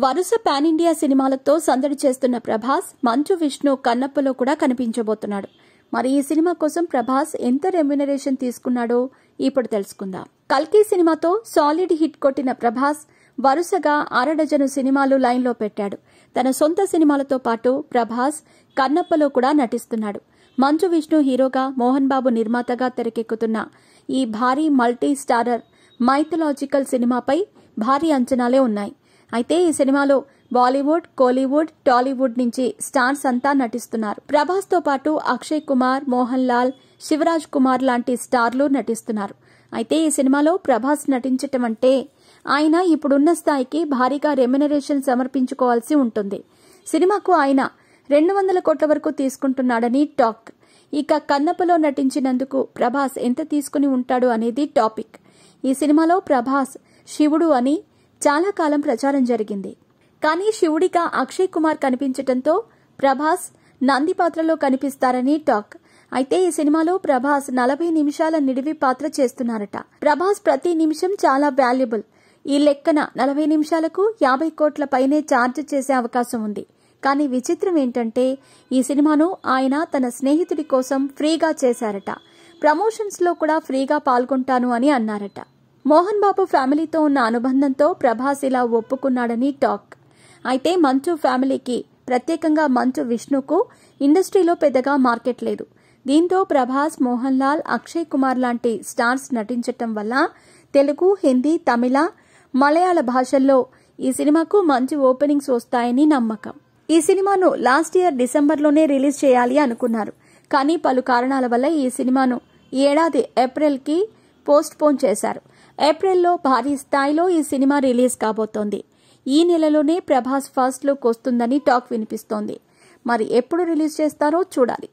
వరుస pan India సినిమాలతో సందడి చేస్తున్న ప్రభాస్ మంచు విష్ణు కన్నప్పలో కూడా కనిపించబోతున్నాడు. మరి ఈ సినిమా కోసం ప్రభాస్ ఎంత రెమ్యునరేషన్ తీసుకున్నాడో ఇప్పుడు తెలుసుకుందాం. కల్కి సినిమాతో సాలిడ్ హిట్ కొట్టిన ప్రభాస్ వరుసగా 6 డజను సినిమాలు లైన్లో పెట్టాడు. తన సొంత సినిమాలతో పాటు ప్రభాస్ కన్నప్పలో కూడా నటిస్తున్నాడు. మంచు విష్ణు హీరోగా, మోహన్ బాబు నిర్మాతగా తెరకెక్కుతున్న ఈ భారీ మల్టీ స్టారర్ మైథలాజికల్ సినిమాపై భారీ అంచనాలే ఉన్నాయి. అయితే ఈ సినిమాలో బాలీవుడ్, కోలీవుడ్, టాలీవుడ్ నుంచి స్టార్స్ అంతా నటిస్తున్నారు. ప్రభాస్ తో పాటు అక్షయ్ కుమార్, మోహన్ లాల్, శివరాజ్ కుమార్ లాంటి స్టార్లు నటిస్తున్నారు. అయితే ఈ సినిమాలో ప్రభాస్ నటించటం అంటే ఆయన ఇప్పుడున్న స్థాయికి భారీగా రెమ్యునరేషన్ సమర్పించుకోవాల్సి ఉంటుంది. సినిమాకు ఆయన 200 కోట్ల వరకు తీసుకుంటున్నాడని టాక్. ఇక కన్నప్పలో నటించినందుకు ప్రభాస్ ఎంత తీసుకుని ఉంటాడు అనేది టాపిక్. ఈ సినిమాలో ప్రభాస్ శివుడు అని చాలా కాలం ప్రచారం జరిగింది. కానీ శివుడిగా అక్షయ్ కుమార్ కనిపించటంతో ప్రభాస్ నంది పాత్రలో కనిపిస్తారని టాక్. అయితే ఈ సినిమాలో ప్రభాస్ 40 నిమిషాల నిడివి పాత్ర చేస్తున్నారట. ప్రభాస్ ప్రతి నిమిషం చాలా వాల్యుబుల్. ఈ లెక్కన 40 నిమిషాలకు 50 కోట్ల పైనే ఛార్జ్ చేసే అవకాశం ఉంది. కానీ విచిత్రం ఏంటంటే ఈ సినిమాను ఆయన తన స్నేహితుడి కోసం ఫ్రీగా చేశారట. ప్రమోషన్స్ లో కూడా ఫ్రీగా పాల్గొంటాను అని అన్నారట. మోహన్ బాబు ఫ్యామిలీతో ఉన్న అనుబంధంతో ప్రభాస్ ఇలా ఒప్పుకున్నాడని టాక్. అయితే మంచు ఫ్యామిలీకి, ప్రత్యేకంగా మంచు విష్ణుకు ఇండస్ట్రీలో పెద్దగా మార్కెట్ లేదు. దీంతో ప్రభాస్, మోహన్ లాల్, అక్షయ్ కుమార్ లాంటి స్టార్స్ నటించటం వల్ల తెలుగు, హిందీ, తమిళ, మలయాళ భాషల్లో ఈ సినిమాకు మంచి ఓపెనింగ్స్ వస్తాయని నమ్మకం. ఈ సినిమాను లాస్ట్ ఇయర్ డిసెంబర్లోనే రిలీజ్ చేయాలి అనుకున్నారు. కానీ పలు కారణాల వల్ల ఈ సినిమాను ఈ ఏడాది ఏప్రిల్కి పోస్ట్ పోన్ చేశారు. ఏప్రిల్లో భారీ స్థాయిలో ఈ సినిమా రిలీజ్ కాబోతోంది. ఈ నెలలోనే ప్రభాస్ ఫస్ట్ లుక్ వస్తుందని టాక్ వినిపిస్తోంది. మరి ఎప్పుడు రిలీజ్ చేస్తారో చూడాలి.